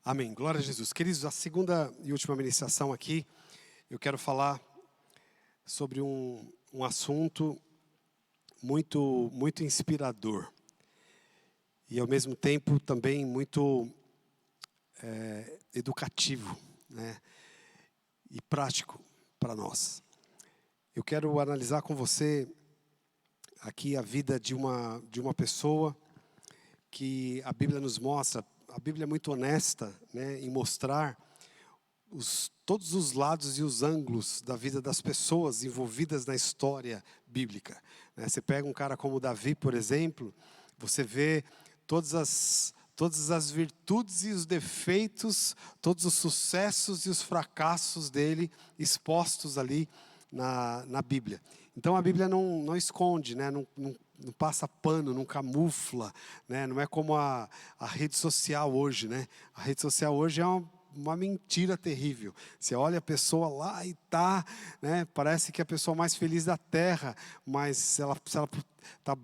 Amém. Glória a Jesus. Queridos, a segunda e última ministração aqui, eu quero falar sobre um assunto muito inspirador. E ao mesmo tempo também muito educativo, né? E prático para nós. Eu quero analisar com você aqui a vida de uma pessoa que a Bíblia nos mostra. A Bíblia é muito honesta, né, em mostrar todos os lados e os ângulos da vida das pessoas envolvidas na história bíblica. Né? Você pega um cara como Davi, por exemplo, você vê todas as virtudes e os defeitos, todos os sucessos e os fracassos dele expostos ali na Bíblia. Então a Bíblia não esconde, né? Não passa pano, não camufla, né? Não é como a rede social hoje, né? A rede social hoje é uma mentira terrível. Você olha a pessoa lá e né? Parece que é a pessoa mais feliz da terra, mas se ela está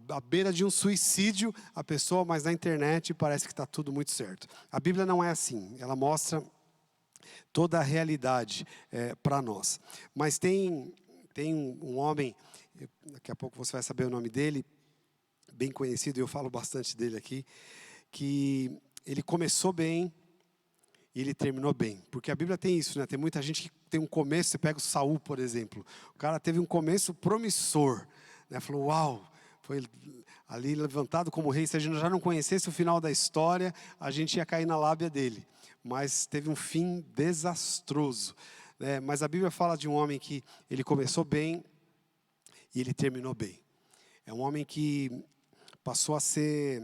à beira de um suicídio, a pessoa, mas na internet parece que está tudo muito certo. A Bíblia não é assim, ela mostra toda a realidade para nós. Mas tem um homem, daqui a pouco você vai saber o nome dele, bem conhecido, eu falo bastante dele aqui, que ele começou bem e ele terminou bem. Porque a Bíblia tem isso, né? Tem muita gente que tem um começo, você pega o Saul, por exemplo. O cara teve um começo promissor, né? Falou, uau, foi ali levantado como rei. Se a gente já não conhecesse o final da história, a gente ia cair na lábia dele. Mas teve um fim desastroso, né? Mas a Bíblia fala de um homem que ele começou bem e ele terminou bem. É um homem que passou a ser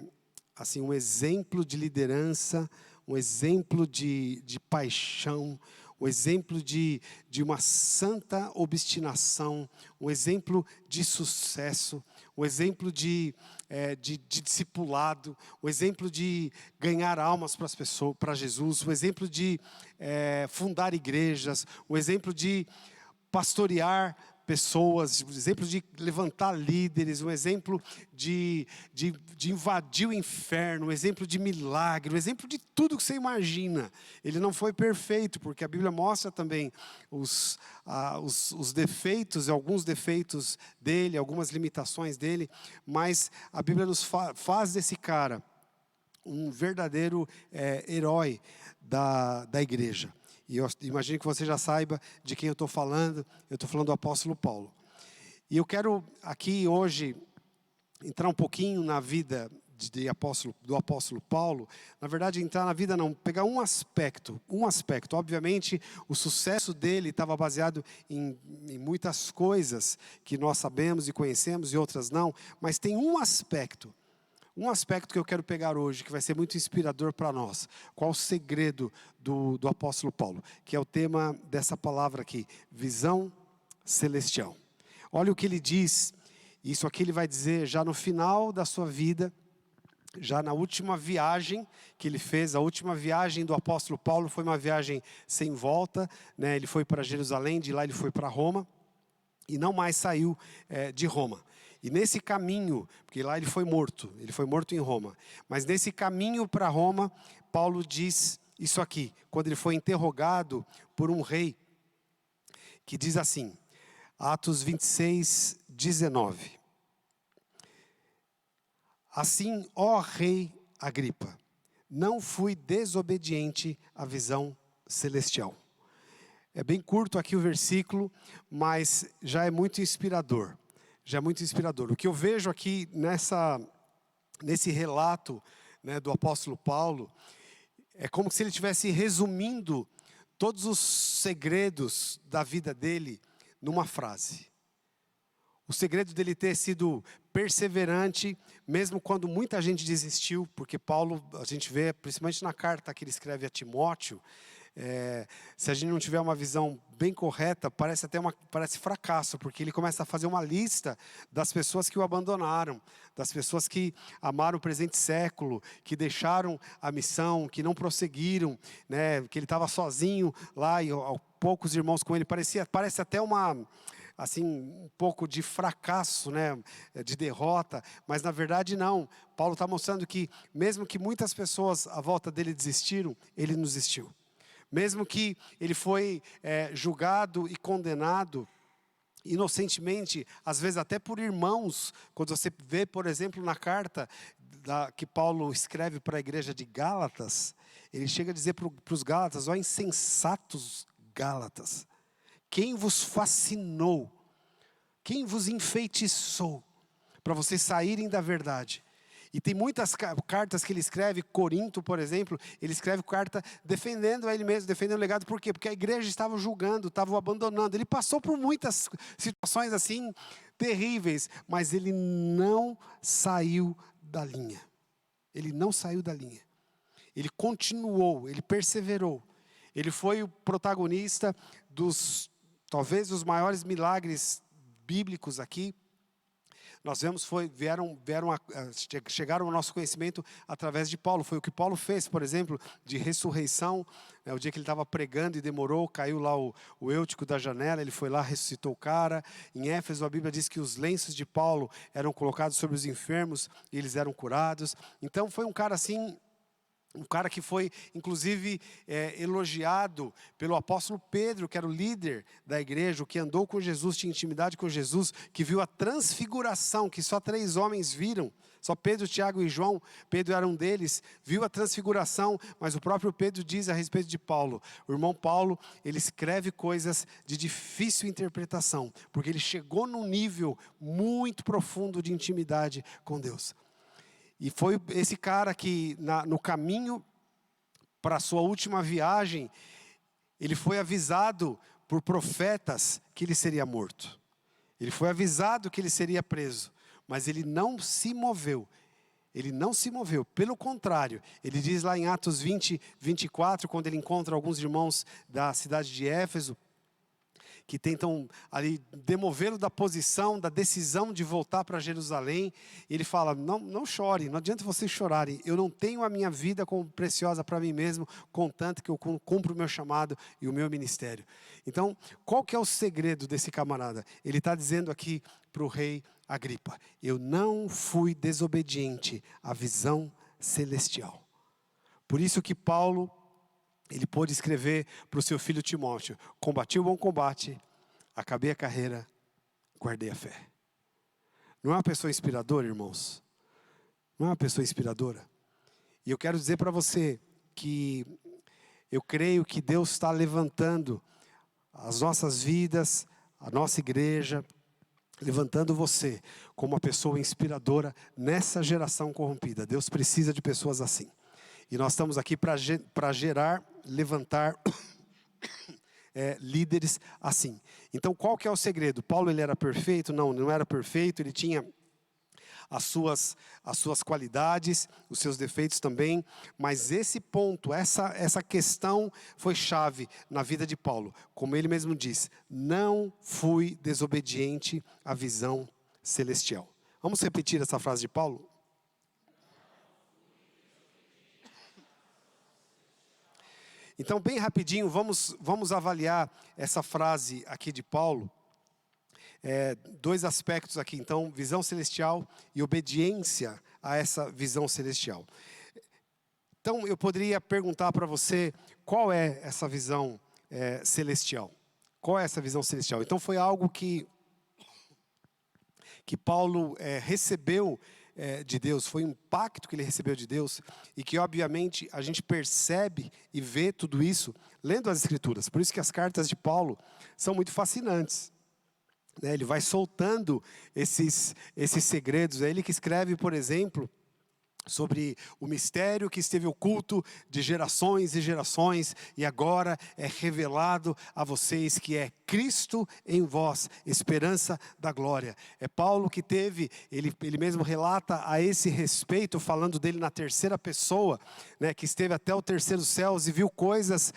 assim, um exemplo de liderança, um exemplo de paixão, um exemplo de uma santa obstinação, um exemplo de sucesso, um exemplo de discipulado, um exemplo de ganhar almas para as pessoas, para Jesus, um exemplo de fundar igrejas, um exemplo de pastorear pessoas, um exemplo de levantar líderes, um exemplo de invadir o inferno, um exemplo de milagre, um exemplo de tudo que você imagina. Ele não foi perfeito, porque a Bíblia mostra também os defeitos, alguns defeitos dele, algumas limitações dele, mas a Bíblia nos faz desse cara um verdadeiro herói da igreja. E eu imagino que você já saiba de quem eu estou falando. Eu estou falando do apóstolo Paulo. E eu quero aqui hoje entrar um pouquinho na vida do apóstolo Paulo. Na verdade, entrar na vida não, pegar um aspecto. Obviamente, o sucesso dele estava baseado em muitas coisas que nós sabemos e conhecemos e outras não. Mas tem um aspecto que eu quero pegar hoje, que vai ser muito inspirador para nós. Qual o segredo do apóstolo Paulo? Que é o tema dessa palavra aqui, visão celestial. Olha o que ele diz, isso aqui ele vai dizer já no final da sua vida, já na última viagem que ele fez. A última viagem do apóstolo Paulo foi uma viagem sem volta, né? Ele foi para Jerusalém, de lá ele foi para Roma, e não mais saiu de Roma. E nesse caminho, porque lá ele foi morto em Roma, mas nesse caminho para Roma, Paulo diz isso aqui, quando ele foi interrogado por um rei, que diz assim, Atos 26, 19. Assim, ó rei Agripa, não fui desobediente à visão celestial. É bem curto aqui o versículo, mas já é muito inspirador. O que eu vejo aqui nesse relato, né, do apóstolo Paulo, é como se ele estivesse resumindo todos os segredos da vida dele numa frase. O segredo dele ter sido perseverante, mesmo quando muita gente desistiu, porque Paulo, a gente vê, principalmente na carta que ele escreve a Timóteo, se a gente não tiver uma visão bem correta, parece fracasso, porque ele começa a fazer uma lista das pessoas que o abandonaram, das pessoas que amaram o presente século, que deixaram a missão, que não prosseguiram, né, que ele estava sozinho lá e poucos irmãos com ele. Parece até assim, um pouco de fracasso, né, de derrota, mas na verdade não. Paulo está mostrando que mesmo que muitas pessoas à volta dele desistiram, ele não desistiu. Mesmo que ele foi julgado e condenado inocentemente, às vezes até por irmãos, quando você vê, por exemplo, na carta que Paulo escreve para a igreja de Gálatas, ele chega a dizer para os Gálatas: ó insensatos Gálatas, quem vos fascinou, quem vos enfeitiçou, para vocês saírem da verdade? E tem muitas cartas que ele escreve, Corinto, por exemplo, ele escreve carta defendendo a ele mesmo, defendendo o legado. Por quê? Porque a igreja estava julgando, estava o abandonando. Ele passou por muitas situações assim, terríveis, mas ele não saiu da linha. Ele não saiu da linha. Ele continuou, ele perseverou. Ele foi o protagonista talvez, os maiores milagres bíblicos aqui. Nós vemos, chegaram ao nosso conhecimento através de Paulo. Foi o que Paulo fez, por exemplo, de ressurreição. O dia que ele estava pregando e demorou, caiu lá o Eutico da janela, ele foi lá, ressuscitou o cara. Em Éfeso, a Bíblia diz que os lenços de Paulo eram colocados sobre os enfermos e eles eram curados. Então foi um cara assim, um cara que foi, inclusive, elogiado pelo apóstolo Pedro, que era o líder da igreja, o que andou com Jesus, tinha intimidade com Jesus, que viu a transfiguração, que só 3 homens viram, só Pedro, Tiago e João. Pedro era um deles, viu a transfiguração, mas o próprio Pedro diz a respeito de Paulo. O irmão Paulo, ele escreve coisas de difícil interpretação, porque ele chegou num nível muito profundo de intimidade com Deus. E foi esse cara que, no caminho para a sua última viagem, ele foi avisado por profetas que ele seria morto. Ele foi avisado que ele seria preso, mas ele não se moveu. Ele não se moveu, pelo contrário, ele diz lá em Atos 20, 24, quando ele encontra alguns irmãos da cidade de Éfeso, que tentam ali demovê-lo da posição, da decisão de voltar para Jerusalém. Ele fala: não chore, não adianta vocês chorarem, eu não tenho a minha vida como preciosa para mim mesmo, contanto que eu cumpro o meu chamado e o meu ministério. Então, qual que é o segredo desse camarada? Ele está dizendo aqui para o rei Agripa: eu não fui desobediente à visão celestial. Por isso que Paulo, ele pôde escrever para o seu filho Timóteo: combati o bom combate, acabei a carreira, guardei a fé. Não é uma pessoa inspiradora, irmãos? Não é uma pessoa inspiradora? E eu quero dizer para você que eu creio que Deus está levantando as nossas vidas, a nossa igreja, levantando você como uma pessoa inspiradora nessa geração corrompida. Deus precisa de pessoas assim. E nós estamos aqui para levantar líderes assim. Então, qual que é o segredo? Paulo, ele era perfeito? Não era perfeito. Ele tinha as suas qualidades, os seus defeitos também. Mas esse ponto, essa questão foi chave na vida de Paulo. Como ele mesmo diz: não fui desobediente à visão celestial. Vamos repetir essa frase de Paulo? Então, bem rapidinho, vamos avaliar essa frase aqui de Paulo. 2 aspectos aqui, então: visão celestial e obediência a essa visão celestial. Então, eu poderia perguntar para você: qual é essa visão celestial? Qual é essa visão celestial? Então, foi algo que Paulo recebeu de Deus, foi um pacto que ele recebeu de Deus, e que obviamente a gente percebe e vê tudo isso lendo as Escrituras. Por isso que as cartas de Paulo são muito fascinantes. Ele vai soltando esses segredos. É ele que escreve, por exemplo, sobre o mistério que esteve oculto de gerações e gerações, e agora é revelado a vocês, que é Cristo em vós, esperança da glória. É Paulo que ele mesmo relata a esse respeito, falando dele na terceira pessoa, que esteve até o terceiro céus e viu coisas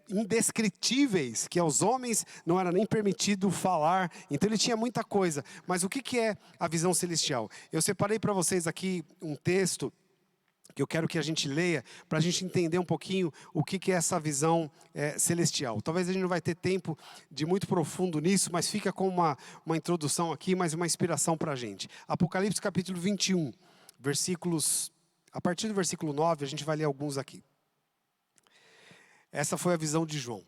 indescritíveis, que aos homens não era nem permitido falar. Então ele tinha muita coisa. Mas o que é a visão celestial? Eu separei para vocês aqui um texto que eu quero que a gente leia, para a gente entender um pouquinho o que é essa visão celestial. Talvez a gente não vai ter tempo de ir muito profundo nisso, mas fica com uma introdução aqui, mas uma inspiração para a gente. Apocalipse capítulo 21, a partir do versículo 9, a gente vai ler alguns aqui. Essa foi a visão de João.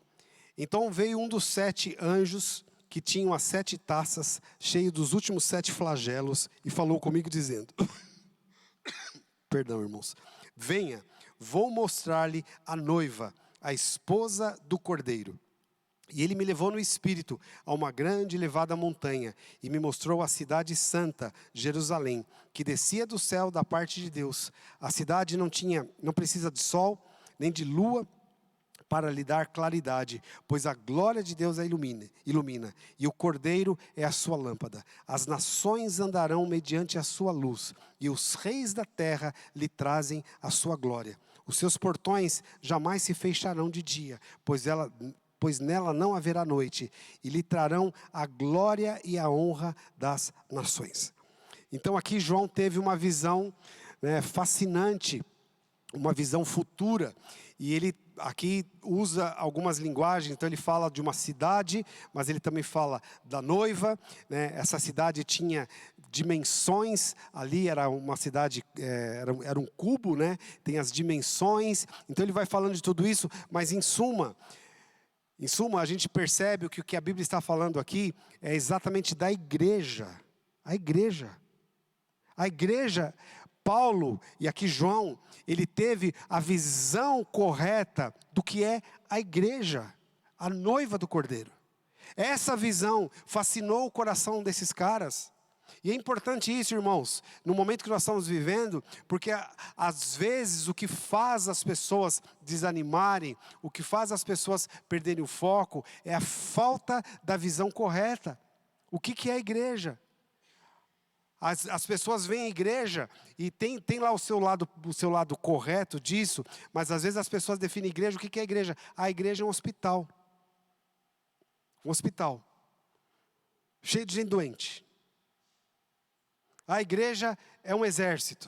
Então veio um dos 7 anjos que tinham as 7 taças, cheio dos últimos 7 flagelos, e falou comigo dizendo... Perdão, irmãos. Venha, vou mostrar-lhe a noiva, a esposa do Cordeiro. E ele me levou no espírito a uma grande e elevada montanha, e me mostrou a cidade santa, Jerusalém, que descia do céu da parte de Deus. A cidade não precisa de sol, nem de lua, para lhe dar claridade, pois a glória de Deus a ilumina, e o Cordeiro é a sua lâmpada. As nações andarão mediante a sua luz, e os reis da terra lhe trazem a sua glória. Os seus portões jamais se fecharão de dia, pois nela não haverá noite, e lhe trarão a glória e a honra das nações. Então aqui João teve uma visão fascinante, uma visão futura, e ele aqui usa algumas linguagens. Então ele fala de uma cidade, mas ele também fala da noiva, Essa cidade tinha dimensões, ali era uma cidade, era um cubo, Tem as dimensões, então ele vai falando de tudo isso, mas em suma, a gente percebe que o que a Bíblia está falando aqui é exatamente da igreja. A igreja, Paulo, e aqui João, ele teve a visão correta do que é a igreja, a noiva do Cordeiro. Essa visão fascinou o coração desses caras. E é importante isso, irmãos, no momento que nós estamos vivendo, porque às vezes o que faz as pessoas desanimarem, o que faz as pessoas perderem o foco, é a falta da visão correta. O que é a igreja? As pessoas veem a igreja e tem lá o seu lado correto disso, mas às vezes as pessoas definem igreja. O que é a igreja? A igreja é um hospital. Um hospital. Cheio de gente doente. A igreja é um exército.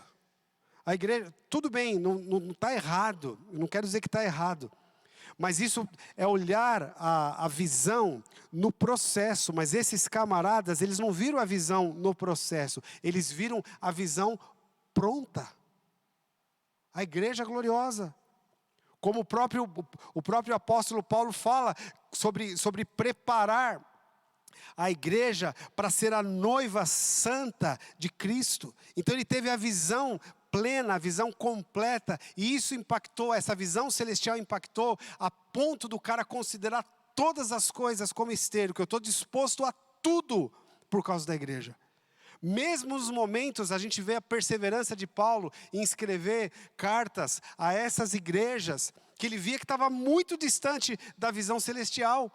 A igreja, tudo bem, não está errado. Eu não quero dizer que está errado. Mas isso é olhar a visão no processo. Mas esses camaradas, eles não viram a visão no processo. Eles viram a visão pronta. A igreja gloriosa. Como o próprio apóstolo Paulo fala sobre preparar a igreja para ser a noiva santa de Cristo. Então ele teve a visão plena, a visão completa, e isso impactou, essa visão celestial impactou a ponto do cara considerar todas as coisas como esteiro, que eu estou disposto a tudo por causa da igreja. Mesmo nos momentos, a gente vê a perseverança de Paulo em escrever cartas a essas igrejas, que ele via que estava muito distante da visão celestial,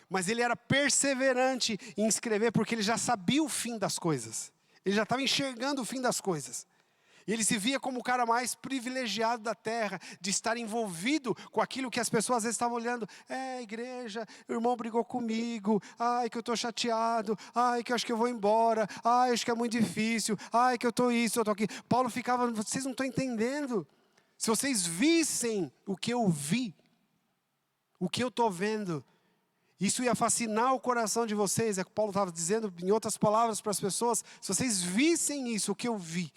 mas ele era perseverante em escrever, porque ele já sabia o fim das coisas, ele já estava enxergando o fim das coisas. E ele se via como o cara mais privilegiado da terra, de estar envolvido com aquilo que as pessoas às vezes estavam olhando. Igreja, o irmão brigou comigo, ai que eu estou chateado, ai que eu acho que eu vou embora, ai acho que é muito difícil, ai que eu estou isso, eu estou aqui. Paulo ficava, vocês não estão entendendo. Se vocês vissem o que eu vi, o que eu estou vendo, isso ia fascinar o coração de vocês. É o que Paulo estava dizendo, em outras palavras, para as pessoas. Se vocês vissem isso, o que eu vi,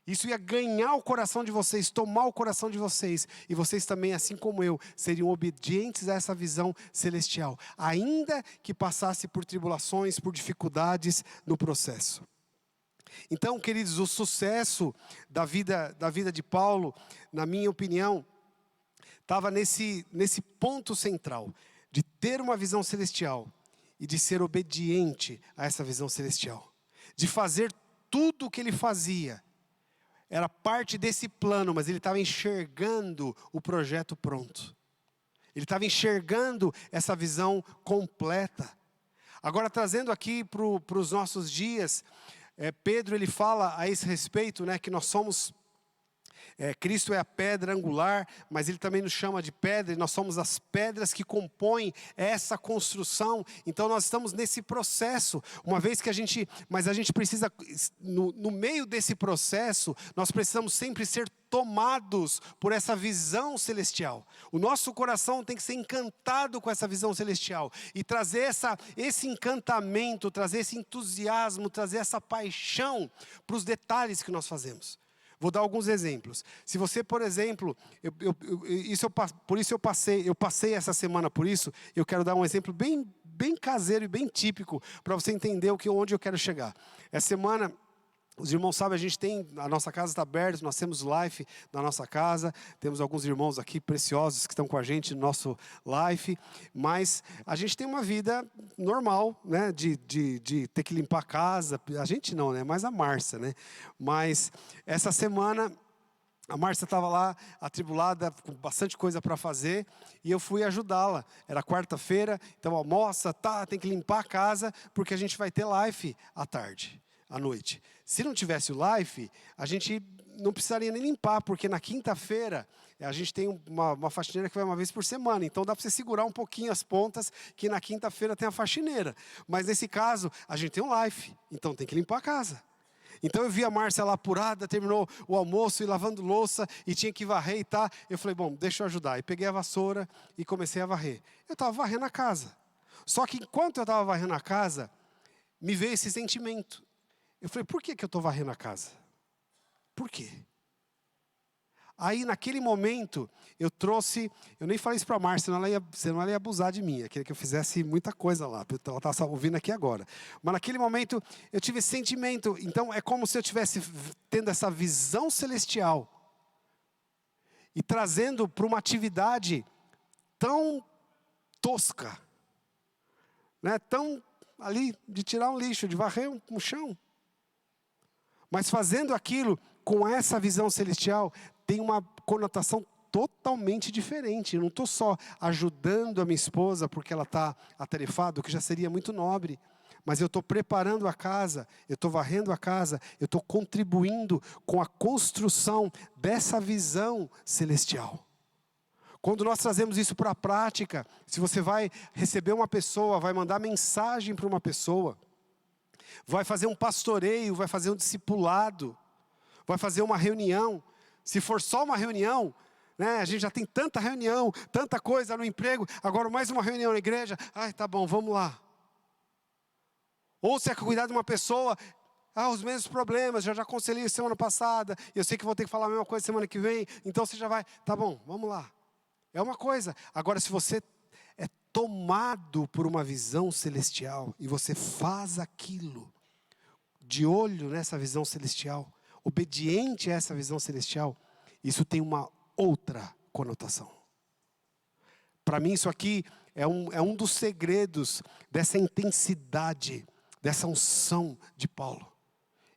isso ia ganhar o coração de vocês, tomar o coração de vocês. E vocês também, assim como eu, seriam obedientes a essa visão celestial. Ainda que passasse por tribulações, por dificuldades no processo. Então, queridos, o sucesso da vida de Paulo, na minha opinião, estava nesse ponto central. De ter uma visão celestial e de ser obediente a essa visão celestial. De fazer tudo o que ele fazia. Era parte desse plano, mas ele estava enxergando o projeto pronto. Ele estava enxergando essa visão completa. Agora, trazendo aqui para os nossos dias, Pedro ele fala a esse respeito, que nós somos Cristo é a pedra angular, mas Ele também nos chama de pedra, e nós somos as pedras que compõem essa construção. Então nós estamos nesse processo, uma vez que mas a gente precisa, no meio desse processo, nós precisamos sempre ser tomados por essa visão celestial. O nosso coração tem que ser encantado com essa visão celestial e trazer esse encantamento, trazer esse entusiasmo, trazer essa paixão para os detalhes que nós fazemos. Vou dar alguns exemplos. Se você, por exemplo, eu passei essa semana por isso, eu quero dar um exemplo bem caseiro e bem típico para você entender onde eu quero chegar. Essa semana, os irmãos sabem, a nossa casa está aberta, nós temos life na nossa casa, temos alguns irmãos aqui preciosos que estão com a gente no nosso life, mas a gente tem uma vida normal, né, de ter que limpar a casa, a gente não, né, mas a Márcia, né, mas essa semana a Márcia estava lá atribulada, com bastante coisa para fazer, e eu fui ajudá-la. Era quarta-feira, então almoça, tem que limpar a casa, porque a gente vai ter life à tarde. À noite. Se não tivesse o life, a gente não precisaria nem limpar, porque na quinta-feira a gente tem uma faxineira que vai uma vez por semana, então dá para você segurar um pouquinho as pontas, que na quinta-feira tem a faxineira. Mas nesse caso, a gente tem um life, então tem que limpar a casa. Então eu vi a Márcia lá apurada, terminou o almoço e lavando louça, e tinha que varrer e tá. Eu falei, bom, deixa eu ajudar. E peguei a vassoura e comecei a varrer. Eu estava varrendo a casa. Só que enquanto eu estava varrendo a casa, me veio esse sentimento. Eu falei, por que eu estou varrendo a casa? Por quê? Aí, naquele momento, eu nem falei isso para a Márcia, senão ela ia abusar de mim. Ela queria que eu fizesse muita coisa lá, ela estava ouvindo aqui agora. Mas naquele momento, eu tive esse sentimento. Então, é como se eu estivesse tendo essa visão celestial e trazendo para uma atividade tão tosca, né? Tão ali, de tirar um lixo, de varrer um chão. Mas fazendo aquilo com essa visão celestial, tem uma conotação totalmente diferente. Eu não estou só ajudando a minha esposa porque ela está atarefada, o que já seria muito nobre. Mas eu estou preparando a casa, eu estou varrendo a casa, eu estou contribuindo com a construção dessa visão celestial. Quando nós trazemos isso para a prática, se você vai receber uma pessoa, vai mandar mensagem para uma pessoa, vai fazer um pastoreio, vai fazer um discipulado, vai fazer uma reunião. Se for só uma reunião, né, a gente já tem tanta reunião, tanta coisa no emprego, agora mais uma reunião na igreja, tá bom, vamos lá. Ou se é cuidar de uma pessoa, os mesmos problemas, já aconselhei semana passada, eu sei que vou ter que falar a mesma coisa semana que vem, então você já vai, tá bom, vamos lá. É uma coisa. Agora, se você é tomado por uma visão celestial e você faz aquilo de olho nessa visão celestial, obediente a essa visão celestial, isso tem uma outra conotação. Para mim, isso aqui é um dos segredos dessa intensidade, dessa unção de Paulo.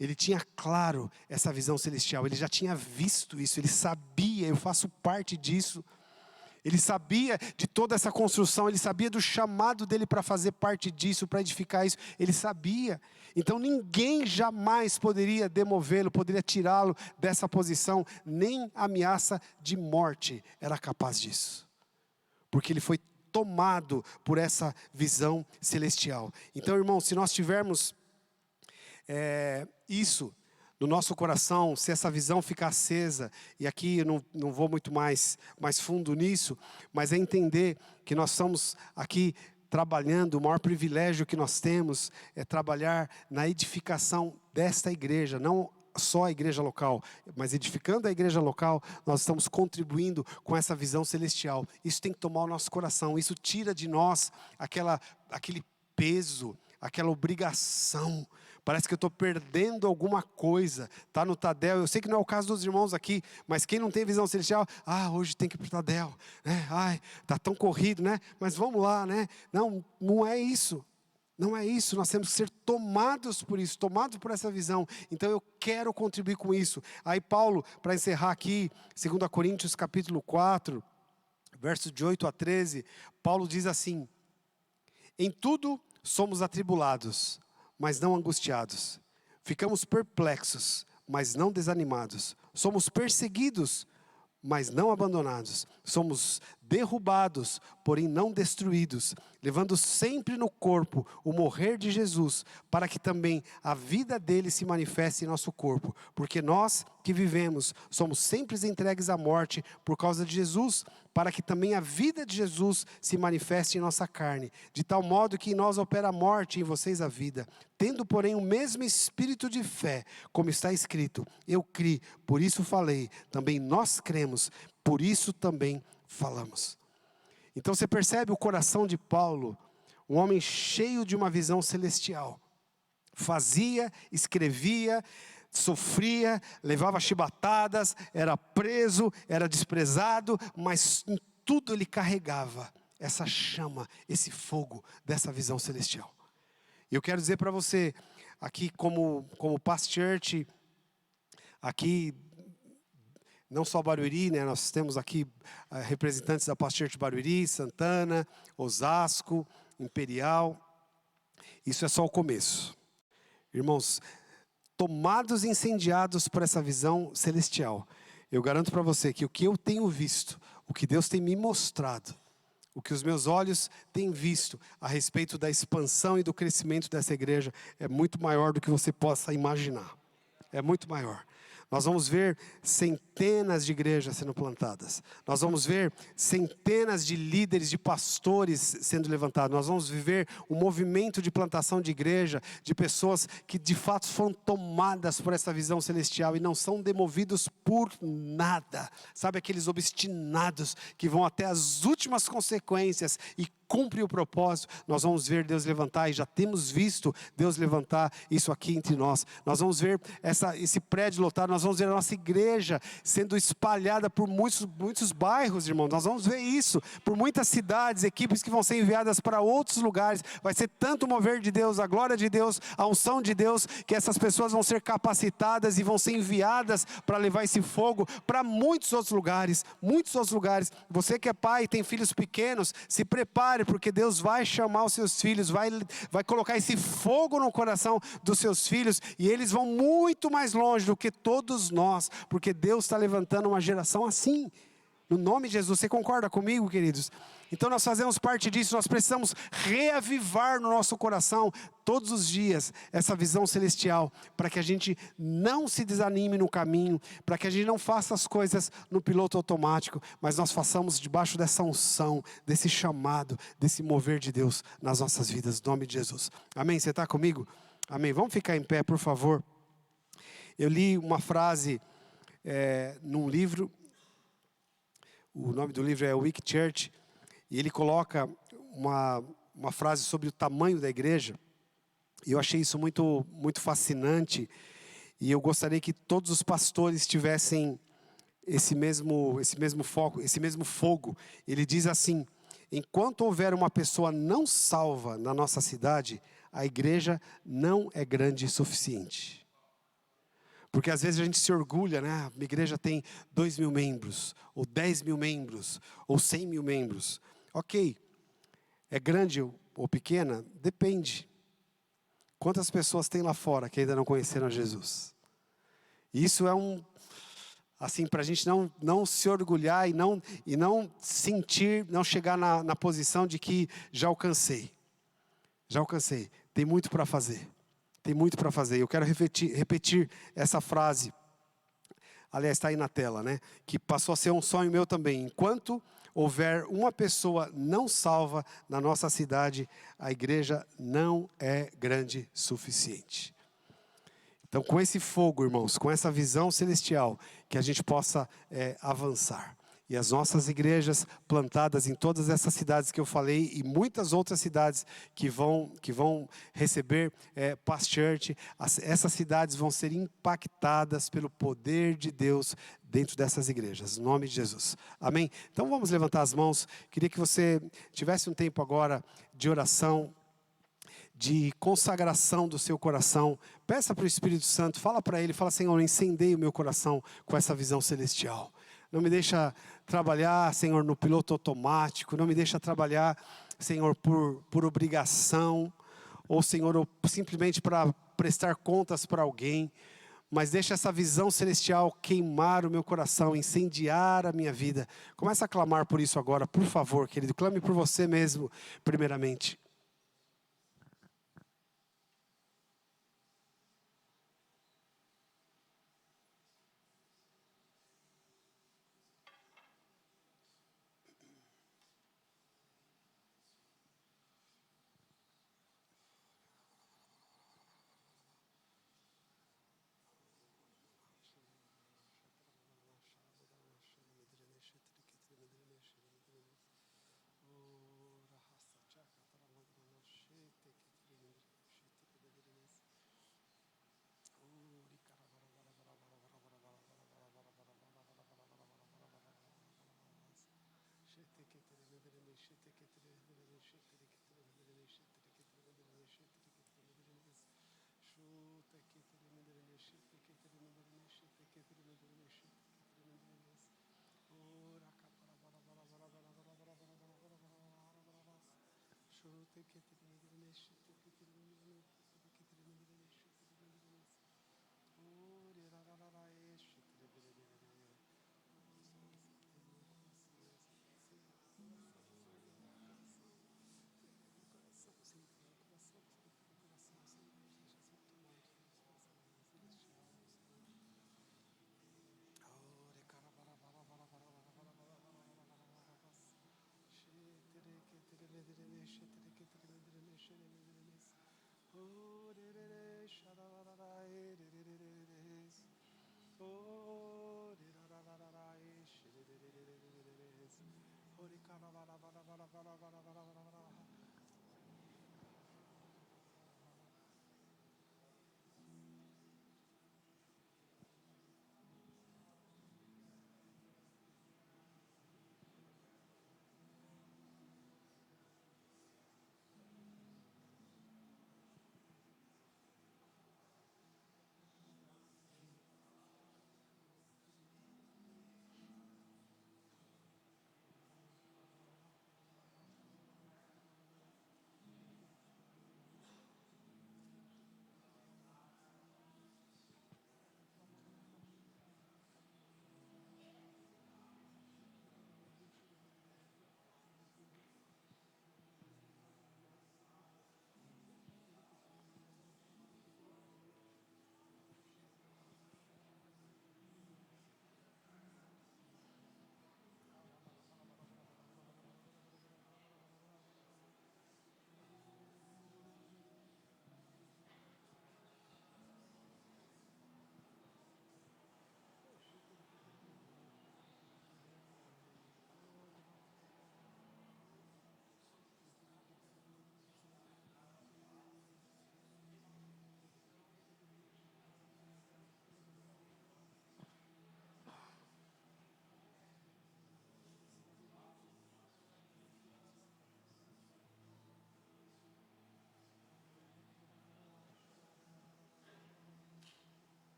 Ele tinha claro essa visão celestial, ele já tinha visto isso, ele sabia, eu faço parte disso. Ele sabia de toda essa construção, ele sabia do chamado dele para fazer parte disso, para edificar isso, ele sabia. Então ninguém jamais poderia demovê-lo, poderia tirá-lo dessa posição, nem ameaça de morte era capaz disso. Porque ele foi tomado por essa visão celestial. Então, irmão, se nós tivermos isso no nosso coração, se essa visão ficar acesa, e aqui eu não vou muito mais fundo nisso, mas é entender que nós estamos aqui trabalhando, o maior privilégio que nós temos é trabalhar na edificação desta igreja, não só a igreja local, mas edificando a igreja local, nós estamos contribuindo com essa visão celestial. Isso tem que tomar o nosso coração, isso tira de nós aquele peso, aquela obrigação. Parece que eu estou perdendo alguma coisa. Está no Tadel, eu sei que não é o caso dos irmãos aqui, mas quem não tem visão celestial, hoje tem que ir para o Tadel, né? Está tão corrido, né? Mas vamos lá, né? Não é isso. Não é isso, nós temos que ser tomados por isso, tomados por essa visão. Então eu quero contribuir com isso. Aí Paulo, para encerrar aqui, 2 Coríntios capítulo 4, versos de 8 a 13, Paulo diz assim: em tudo somos atribulados, mas não angustiados. Ficamos perplexos, mas não desanimados. somos perseguidos, mas não abandonados. Somos derrubados, porém não destruídos, levando sempre no corpo o morrer de Jesus, para que também a vida dele se manifeste em nosso corpo. Porque nós que vivemos, somos sempre entregues à morte por causa de Jesus, para que também a vida de Jesus se manifeste em nossa carne, de tal modo que em nós opera a morte e em vocês a vida. Tendo, porém, o mesmo espírito de fé, como está escrito, eu criei, por isso falei, também nós cremos, por isso também falamos. Então você percebe o coração de Paulo, um homem cheio de uma visão celestial. Fazia, escrevia, sofria, levava chibatadas, era preso, era desprezado, mas em tudo ele carregava essa chama, esse fogo dessa visão celestial. E eu quero dizer para você, aqui como Past Church, aqui não só Barueri, né? Nós temos aqui representantes da Past Church Barueri, Santana, Osasco, Imperial. Isso é só o começo. Irmãos, tomados e incendiados por essa visão celestial, eu garanto para você que o que eu tenho visto, o que Deus tem me mostrado, o que os meus olhos têm visto a respeito da expansão e do crescimento dessa igreja é muito maior do que você possa imaginar. É muito maior. Nós vamos ver centenas de igrejas sendo plantadas. Nós vamos ver centenas de líderes, de pastores sendo levantados. Nós vamos viver um movimento de plantação de igreja, de pessoas que de fato foram tomadas por essa visão celestial e não são demovidos por nada. Sabe, aqueles obstinados que vão até as últimas consequências e cumpre o propósito. Nós vamos ver Deus levantar, e já temos visto Deus levantar isso aqui entre nós. Nós vamos ver esse prédio lotado, nós vamos ver a nossa igreja sendo espalhada por muitos bairros, irmãos. Nós vamos ver isso, por muitas cidades, equipes que vão ser enviadas para outros lugares. Vai ser tanto o mover de Deus, a glória de Deus, a unção de Deus, que essas pessoas vão ser capacitadas e vão ser enviadas para levar esse fogo para muitos outros lugares. Muitos outros lugares. Você que é pai e tem filhos pequenos, se prepare, porque Deus vai chamar os seus filhos, vai colocar esse fogo no coração dos seus filhos, e eles vão muito mais longe do que todos nós, porque Deus está levantando uma geração assim, no nome de Jesus. Você concorda comigo, queridos? Então nós fazemos parte disso. Nós precisamos reavivar no nosso coração todos os dias essa visão celestial, para que a gente não se desanime no caminho, para que a gente não faça as coisas no piloto automático, mas nós façamos debaixo dessa unção, desse chamado, desse mover de Deus nas nossas vidas, no nome de Jesus. Amém? Você está comigo? Amém? Vamos ficar em pé, por favor. Eu li uma frase num livro, o nome do livro é Weak Church, e ele coloca uma frase sobre o tamanho da igreja, e eu achei isso muito, muito fascinante, e eu gostaria que todos os pastores tivessem esse mesmo foco, esse mesmo fogo. Ele diz assim: enquanto houver uma pessoa não salva na nossa cidade, a igreja não é grande o suficiente. Porque às vezes a gente se orgulha, né? A minha igreja tem 2.000 membros, ou 10.000 membros, ou 100.000 membros. Ok, é grande ou pequena? Depende. Quantas pessoas tem lá fora que ainda não conheceram a Jesus? Isso é assim, para a gente não se orgulhar e não sentir, não chegar na posição de que já alcancei. Já alcancei, tem muito para fazer. Tem muito para fazer. Eu quero repetir essa frase. Aliás, está aí na tela, né? Que passou a ser um sonho meu também. Enquanto houver uma pessoa não salva na nossa cidade, a igreja não é grande o suficiente. Então, com esse fogo, irmãos, com essa visão celestial, que a gente possa avançar. E as nossas igrejas plantadas em todas essas cidades que eu falei, e muitas outras cidades que vão receber Past Church, essas cidades vão ser impactadas pelo poder de Deus dentro dessas igrejas, no nome de Jesus. Amém? Então vamos levantar as mãos. Queria que você tivesse um tempo agora de oração, de consagração do seu coração. Peça para o Espírito Santo, fala para Ele, fala: Senhor, incendeie o meu coração com essa visão celestial. Não me deixa trabalhar, Senhor, no piloto automático. Não me deixa trabalhar, Senhor, por obrigação. Ou, Senhor, ou simplesmente para prestar contas para alguém. mas deixa essa visão celestial queimar o meu coração, incendiar a minha vida. Começa a clamar por isso agora, por favor, querido. Clame por você mesmo, primeiramente.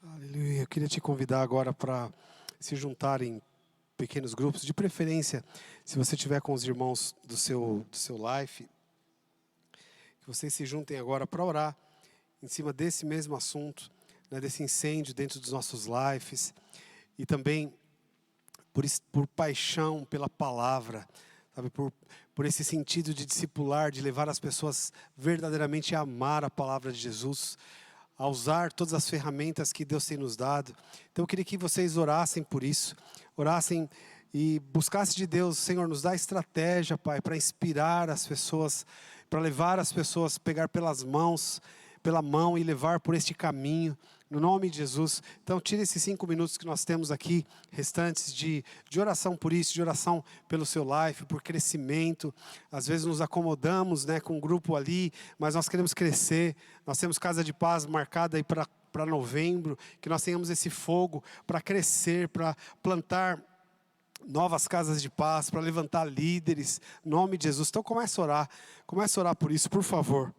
Aleluia. Eu queria te convidar agora para se juntar em pequenos grupos, de preferência, se você estiver com os irmãos do seu life, que vocês se juntem agora para orar em cima desse mesmo assunto, né, desse incêndio dentro dos nossos lives, e também por paixão pela palavra, sabe, por esse sentido de discipular, de levar as pessoas verdadeiramente a amar a palavra de Jesus, a usar todas as ferramentas que Deus tem nos dado. Então eu queria que vocês orassem por isso, orassem e buscassem de Deus: Senhor, nos dá estratégia, Pai, para inspirar as pessoas, para levar as pessoas, pegar pela mão e levar por este caminho, no nome de Jesus. Então tire esses 5 minutos que nós temos aqui, restantes de oração por isso, de oração pelo seu life, por crescimento. Às vezes nos acomodamos, né, com um grupo ali, mas nós queremos crescer. Nós temos Casa de Paz marcada aí para novembro, que nós tenhamos esse fogo para crescer, para plantar novas casas de paz, para levantar líderes, em nome de Jesus. Então comece a orar por isso, por favor.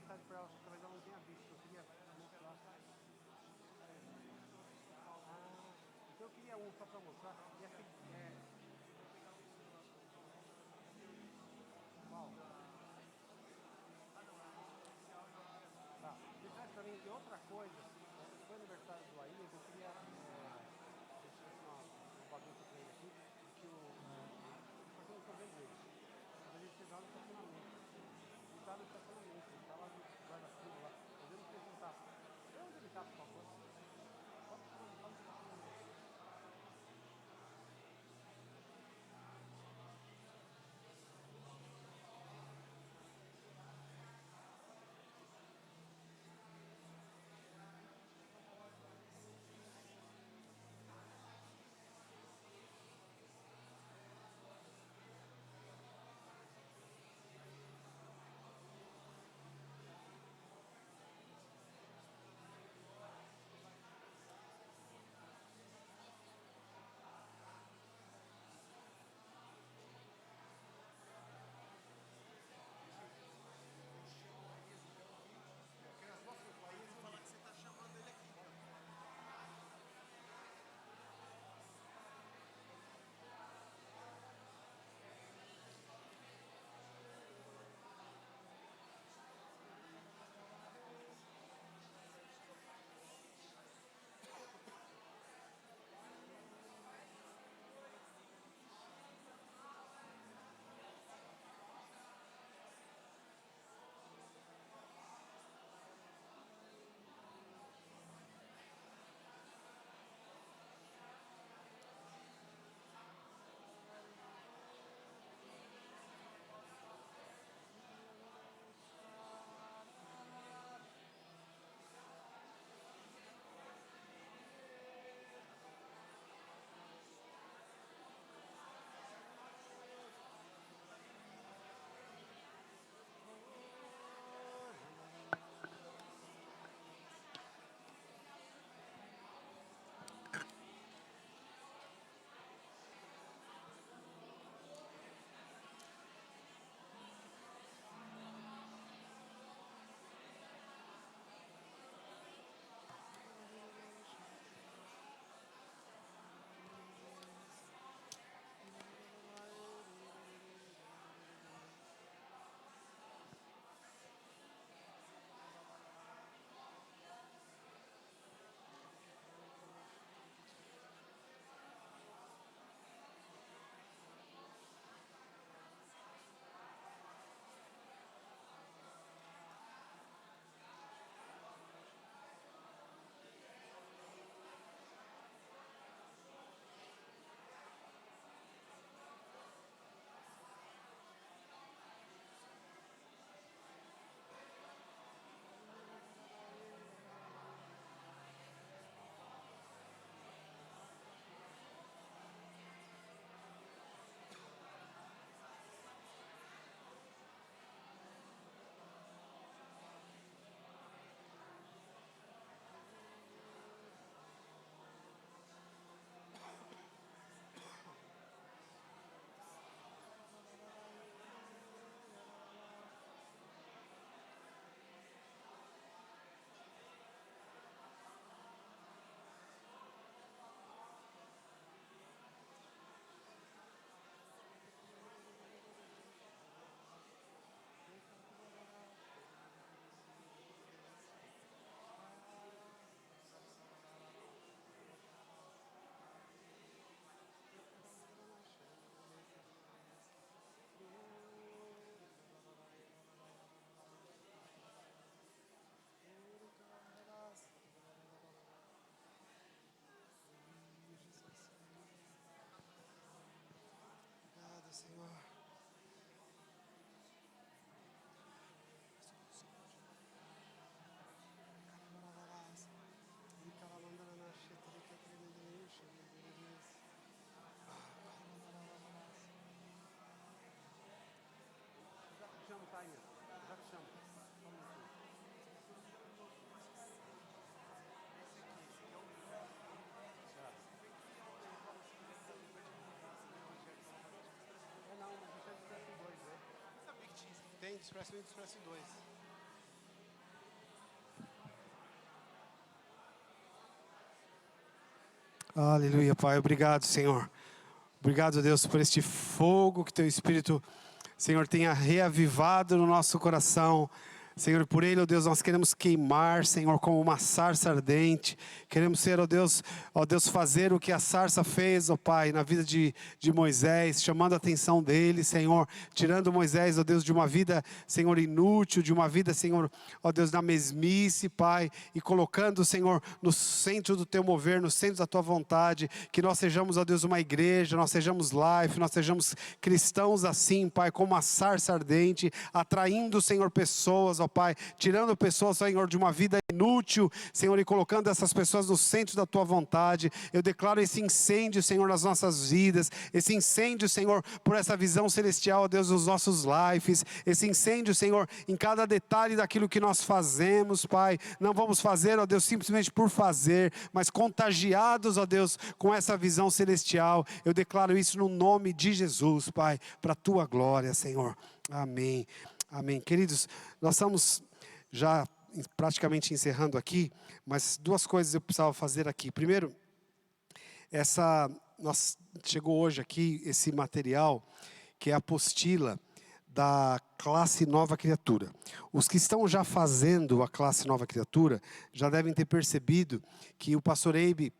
mensagem para ela, talvez ela não tenha visto. Eu queria mostrar. Então eu queria um só para mostrar. E assim, qual? Tá. Você traz para mim. E outra coisa, foi aniversário do Aías, eu queria deixar uma bagunça para ele aqui, porque porque eu não estou vendo ele. Mas a gente chegava no estacionamento. Ele estava no estacionamento, ele estava no guarda-chuva lá. Mas eu não sei se ele está. Eu onde ele está, por favor? Pode estacionamento. Falar que você tá chamando ele aqui. Obrigado, Senhor. Já te chamo, Tainha. Já te chamo. Só um minutinho. Não, mas isso é Expresso 2, né? Sabia que tinha isso. Tem Expresso 1 e Expresso 2. Aleluia, Pai. Obrigado, Senhor. Obrigado, Deus, por este fogo que Teu Espírito, Senhor, tenha reavivado no nosso coração. Senhor, por Ele, ó Deus, nós queremos queimar, Senhor, como uma sarça ardente. Queremos ser, ó Deus, fazer o que a sarça fez, ó Pai, na vida de Moisés, chamando a atenção dele, Senhor, tirando Moisés, ó Deus, de uma vida, Senhor, inútil, de uma vida, Senhor, ó Deus, na mesmice, Pai, e colocando, Senhor, no centro do Teu mover, no centro da Tua vontade, que nós sejamos, ó Deus, uma igreja, nós sejamos life, nós sejamos cristãos assim, Pai, como uma sarça ardente, atraindo, Senhor, pessoas, ó Pai, tirando pessoas, Senhor, de uma vida inútil, Senhor, e colocando essas pessoas no centro da Tua vontade. Eu declaro esse incêndio, Senhor, nas nossas vidas, esse incêndio, Senhor, por essa visão celestial, ó Deus, dos nossos lives, esse incêndio, Senhor, em cada detalhe daquilo que nós fazemos, Pai. Não vamos fazer, ó Deus, simplesmente por fazer, mas contagiados, ó Deus, com essa visão celestial. Eu declaro isso no nome de Jesus, Pai, para a Tua glória, Senhor. Amém. Amém. Queridos, nós estamos já praticamente encerrando aqui, mas duas coisas eu precisava fazer aqui. Primeiro, chegou hoje aqui esse material, que é a apostila da classe Nova Criatura. Os que estão já fazendo a classe Nova Criatura, já devem ter percebido que o pastor Eibe,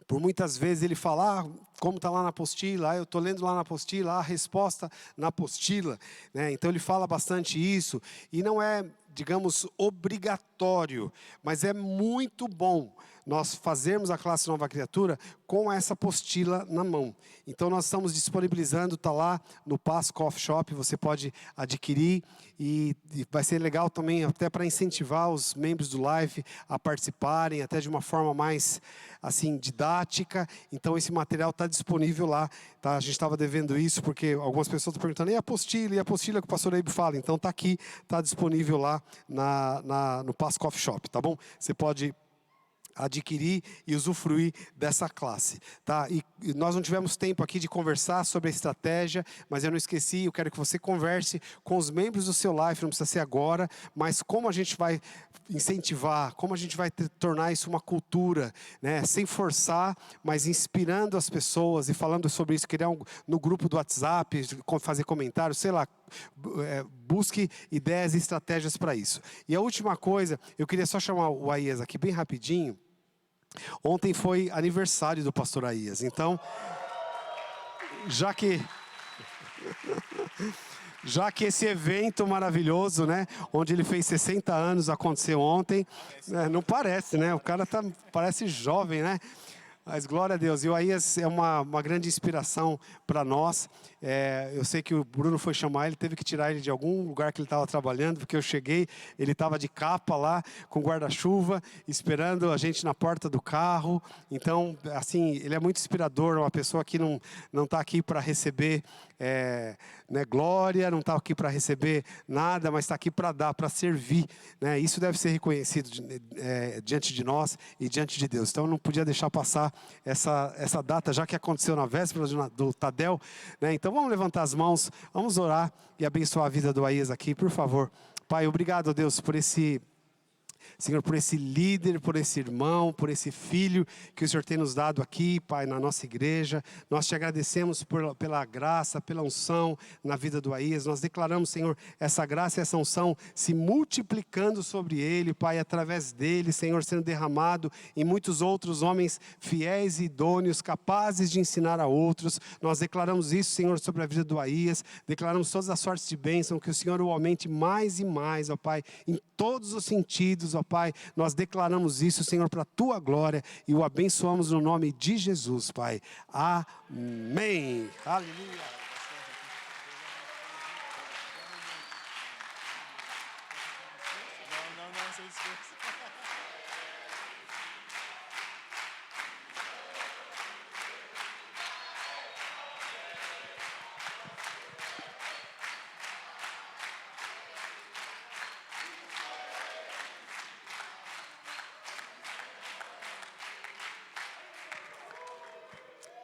por muitas vezes ele fala, como está lá na apostila, eu estou lendo lá na apostila, a resposta na apostila, né? Então ele fala bastante isso, e não é, digamos, obrigatório, mas é muito bom nós fazermos a classe Nova Criatura com essa apostila na mão. Então nós estamos disponibilizando, está lá no Paz Coffee Shop, você pode adquirir, e vai ser legal também até para incentivar os membros do Life a participarem, até de uma forma mais assim didática. Então esse material está disponível lá, tá? A gente estava devendo isso porque algumas pessoas estão perguntando, e a apostila que o pastor Eibe fala? Então está aqui, está disponível lá no Paz Coffee Shop, tá bom? Você pode adquirir e usufruir dessa classe, tá? E nós não tivemos tempo aqui de conversar sobre a estratégia, mas eu não esqueci, eu quero que você converse com os membros do seu Life, não precisa ser agora, mas como a gente vai incentivar, como a gente vai tornar isso uma cultura, né? Sem forçar, mas inspirando as pessoas e falando sobre isso, criar no grupo do WhatsApp, fazer comentários, sei lá, busque ideias e estratégias para isso. E a última coisa, eu queria só chamar o Aías aqui bem rapidinho. Ontem foi aniversário do pastor Aías, então, já que esse evento maravilhoso, né, onde ele fez 60 anos, aconteceu ontem, não parece, né, o cara parece jovem, né, mas glória a Deus. E o Aías é uma grande inspiração para nós. Eu sei que o Bruno foi chamar, ele teve que tirar ele de algum lugar que ele estava trabalhando, porque eu cheguei, ele estava de capa lá, com guarda-chuva, esperando a gente na porta do carro. Então, assim, ele é muito inspirador, uma pessoa que não está aqui para receber né, glória, não está aqui para receber nada, mas está aqui para dar, para servir, né? Isso deve ser reconhecido diante de nós e diante de Deus. Então, eu não podia deixar passar essa data, já que aconteceu na véspera do Tadel, né? Então vamos levantar as mãos, vamos orar e abençoar a vida do Aías aqui, por favor. Pai, obrigado, Deus, por esse Senhor, por esse líder, por esse irmão, por esse filho que o Senhor tem nos dado aqui, Pai, na nossa igreja. Nós te agradecemos pela graça, pela unção na vida do Aías. Nós declaramos, Senhor, essa graça e essa unção se multiplicando sobre ele, Pai, através dele, Senhor, sendo derramado em muitos outros homens fiéis e idôneos, capazes de ensinar a outros. Nós declaramos isso, Senhor, sobre a vida do Aías. Declaramos todas as sortes de bênção, que o Senhor o aumente mais e mais, ó Pai, em todos os sentidos, ó Pai. Nós declaramos isso, Senhor, para a Tua glória e o abençoamos no nome de Jesus, Pai. Amém. Aleluia. Não, sem esforço.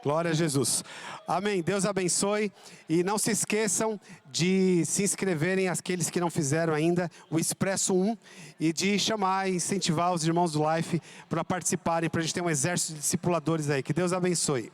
Glória a Jesus. Amém. Deus abençoe. E não se esqueçam de se inscreverem, aqueles que não fizeram ainda, o Expresso 1, e de chamar e incentivar os irmãos do Life para participarem, para a gente ter um exército de discipuladores aí. Que Deus abençoe.